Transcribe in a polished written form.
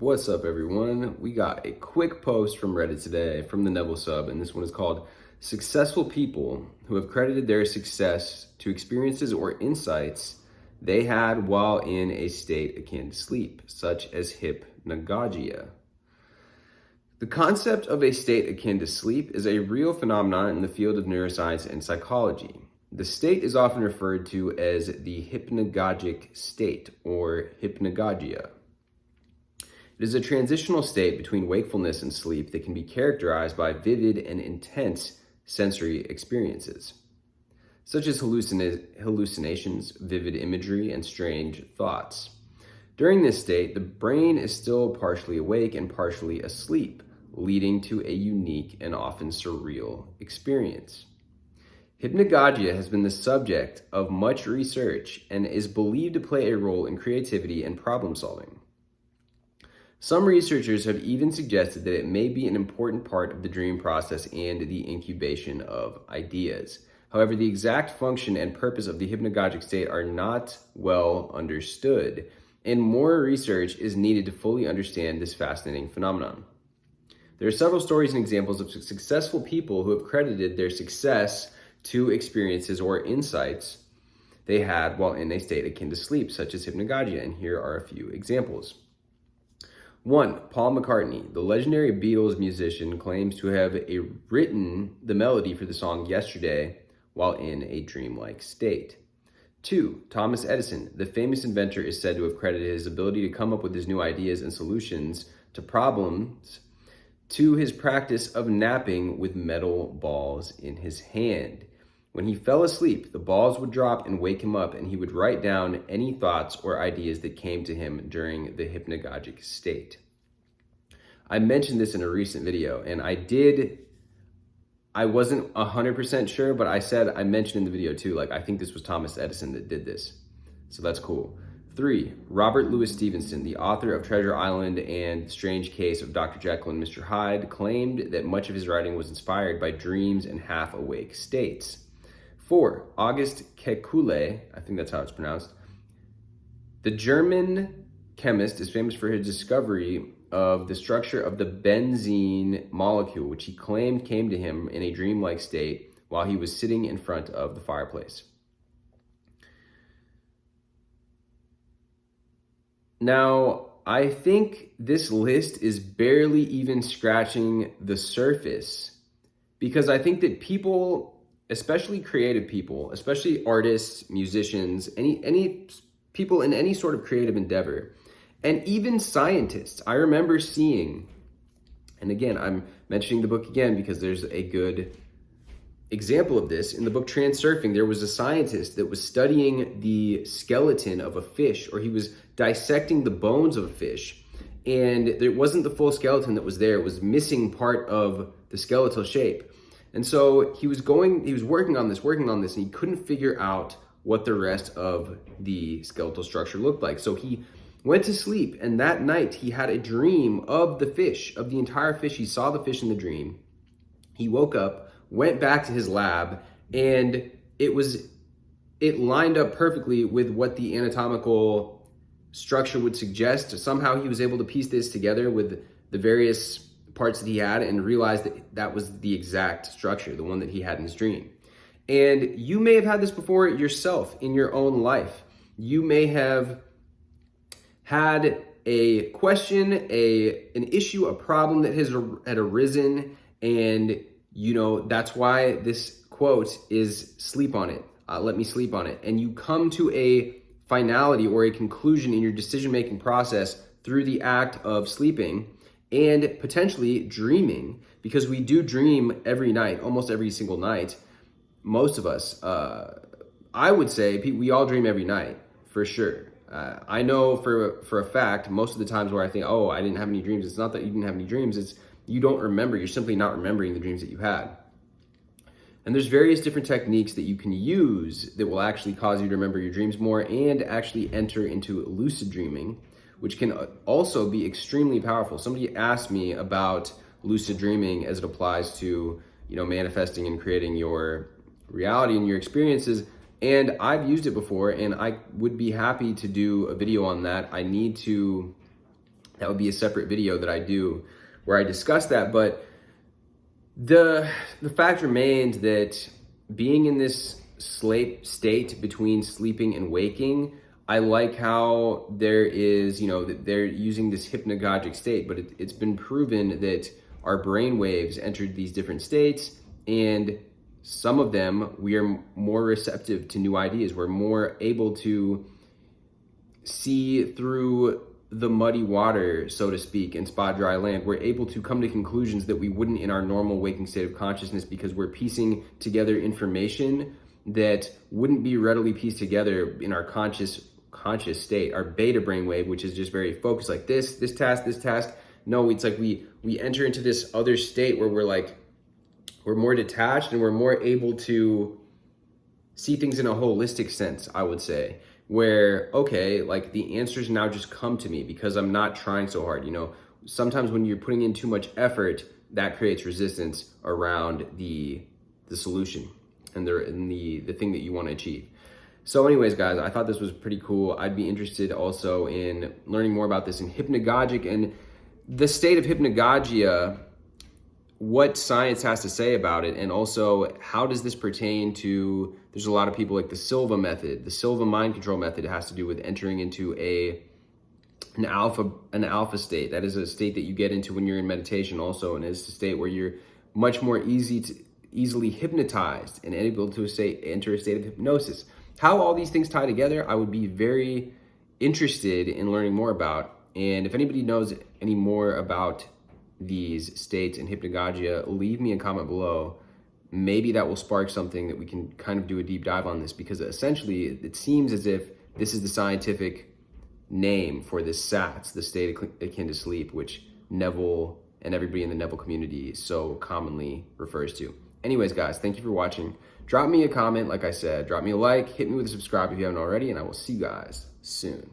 What's up, everyone? We got a quick post from Reddit today from the Neville sub, and this one is called Successful People Who Have Credited Their Success to Experiences or Insights They Had While in a State Akin to Sleep, such as Hypnagogia. The concept of a state akin to sleep is a real phenomenon in the field of neuroscience and psychology. The state is often referred to as the hypnagogic state or hypnagogia. It is a transitional state between wakefulness and sleep that can be characterized by vivid and intense sensory experiences, such as hallucinations, vivid imagery, and strange thoughts. During this state, the brain is still partially awake and partially asleep, leading to a unique and often surreal experience. Hypnagogia has been the subject of much research and is believed to play a role in creativity and problem solving. Some researchers have even suggested that it may be an important part of the dream process and the incubation of ideas. However, the exact function and purpose of the hypnagogic state are not well understood, and more research is needed to fully understand this fascinating phenomenon. There are several stories and examples of successful people who have credited their success to experiences or insights they had while in a state akin to sleep, such as hypnagogia, and here are a few examples. 1. Paul McCartney, the legendary Beatles musician, claims to have written the melody for the song Yesterday while in a dreamlike state. 2. Thomas Edison, the famous inventor, is said to have credited his ability to come up with his new ideas and solutions to problems to his practice of napping with metal balls in his hand. When he fell asleep, the balls would drop and wake him up, and he would write down any thoughts or ideas that came to him during the hypnagogic state. I mentioned this in a recent video, and I wasn't 100% sure, but I mentioned in the video too, I think this was Thomas Edison that did this. So that's cool. 3. Robert Louis Stevenson, the author of Treasure Island and Strange Case of Dr. Jekyll and Mr. Hyde, claimed that much of his writing was inspired by dreams and half-awake states. 4. August Kekulé, I think that's how it's pronounced. The German chemist is famous for his discovery of the structure of the benzene molecule, which he claimed came to him in a dreamlike state while he was sitting in front of the fireplace. Now, I think this list is barely even scratching the surface, because I think that people, especially creative people, especially artists, musicians, any people in any sort of creative endeavor, and even scientists. I remember seeing, and again, I'm mentioning the book again because there's a good example of this. In the book Transurfing, there was a scientist that was studying the skeleton of a fish, or he was dissecting the bones of a fish, and it wasn't the full skeleton that was there. It was missing part of the skeletal shape. And so he was working on this, and he couldn't figure out what the rest of the skeletal structure looked like. So he went to sleep, and that night he had a dream of the fish, of the entire fish. He saw the fish in the dream. He woke up, went back to his lab, and it lined up perfectly with what the anatomical structure would suggest. Somehow he was able to piece this together with the various parts that he had and realized that that was the exact structure, the one that he had in his dream. And you may have had this before yourself in your own life. You may have had a question, an issue, a problem that had arisen, and that's why this quote is sleep on it. Let me sleep on it. And you come to a finality or a conclusion in your decision-making process through the act of sleeping and potentially dreaming, because we do dream every night, almost every single night. Most of us, I would say we all dream every night, for sure. I know for a fact, most of the times where I think, oh, I didn't have any dreams, it's not that you didn't have any dreams, it's you don't remember. You're simply not remembering the dreams that you had. And there's various different techniques that you can use that will actually cause you to remember your dreams more and actually enter into lucid dreaming, which can also be extremely powerful. Somebody asked me about lucid dreaming as it applies to, manifesting and creating your reality and your experiences. And I've used it before, and I would be happy to do a video on that. I need to That would be a separate video that I do where I discuss that. But the fact remains that being in this state between sleeping and waking, I like how there is, that they're using this hypnagogic state, but it's been proven that our brain waves entered these different states, and some of them, we are more receptive to new ideas. We're more able to see through the muddy water, so to speak, and spot dry land. We're able to come to conclusions that we wouldn't in our normal waking state of consciousness, because we're piecing together information that wouldn't be readily pieced together in our conscious state. Our beta brainwave, which is just very focused, like this task. No, it's like we enter into this other state where we're more detached and we're more able to see things in a holistic sense, I would say, where, okay, like the answers now just come to me because I'm not trying so hard. Sometimes when you're putting in too much effort, that creates resistance around the solution and the thing that you want to achieve. So anyways, guys, I thought this was pretty cool. I'd be interested also in learning more about this in hypnagogic and the state of hypnagogia, what science has to say about it, and also how does this pertain to, there's a lot of people like the Silva method. The Silva mind control method has to do with entering into an alpha state. That is a state that you get into when you're in meditation also, and it's a state where you're much more easily hypnotized and able to enter a state of hypnosis. How all these things tie together, I would be very interested in learning more about. And if anybody knows any more about these states and hypnagogia, leave me a comment below. Maybe that will spark something that we can kind of do a deep dive on this, because essentially it seems as if this is the scientific name for this SATS, the state akin to sleep, which Neville and everybody in the Neville community so commonly refers to. Anyways, guys, thank you for watching. Drop me a comment, like I said, drop me a like, hit me with a subscribe if you haven't already, and I will see you guys soon.